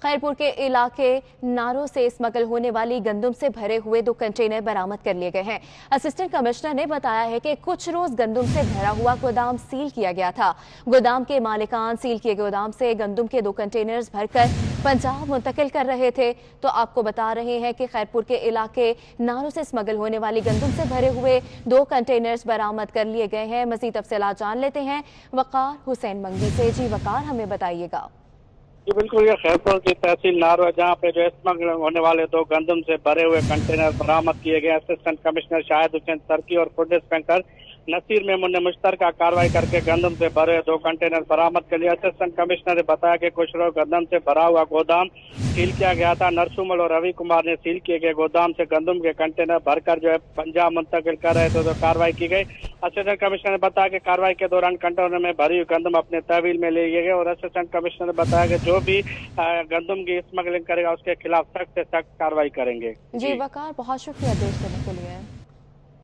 खैरपुर के इलाके नारों से स्मगल होने वाली गंदम से भरे हुए 2 कंटेनर बरामद कर लिए गए हैं। असिस्टेंट कमिश्नर ने बताया है कि कुछ रोज गंदम से भरा हुआ गोदाम सील किया गया था। गोदाम के मालिकान सील किए गोदाम से गंदम के 2 कंटेनर्स भरकर पंजाब मुंतकिल कर रहे थे। तो आपको बता रहे हैं कि खैरपुर के इलाके नारों से स्मगल होने वाली गंदम से भरे हुए 2 कंटेनर्स बरामद कर लिए गए हैं। मजीद तफसीलात जान लेते हैं वकार हुसैन मंगी से। जी वकार, हमें बताइएगा। जी बिल्कुल, ये खैरपुर की तहसील नारो है जहाँ पे जो स्मगल होने वाले 2 गंदम से भरे हुए कंटेनर बरामद किए गए। Assistant commissioner Shahid Hussain cerci और फूड इंस्पेक्टर नसीर मेमून ने मुश्तरका कार्रवाई करके गंदम से भरे 2 कंटेनर बरामद कर लिया। असिस्टेंट कमिश्नर ने बताया कि कुछ रोज गंदम से भरा हुआ गोदाम सील किया गया था। नरसुमल और रवि कुमार ने सील किए गए गोदाम से गंदम के कंटेनर भरकर जो है पंजाब मुंतकिल कर रहे थे, तो कार्रवाई की गई। असिस्टेंट कमिश्नर ने बताया कि कार्रवाई के दौरान कंटेनर में भरी हुई गंदम अपने तहवील में ले गए और असिस्टेंट कमिश्नर ने बताया कि जो भी गंदम की स्मगलिंग करेगा उसके खिलाफ सख्त से सख्त कार्रवाई करेंगे। जी वकार, बहुत शुक्रिया देश करने के लिए।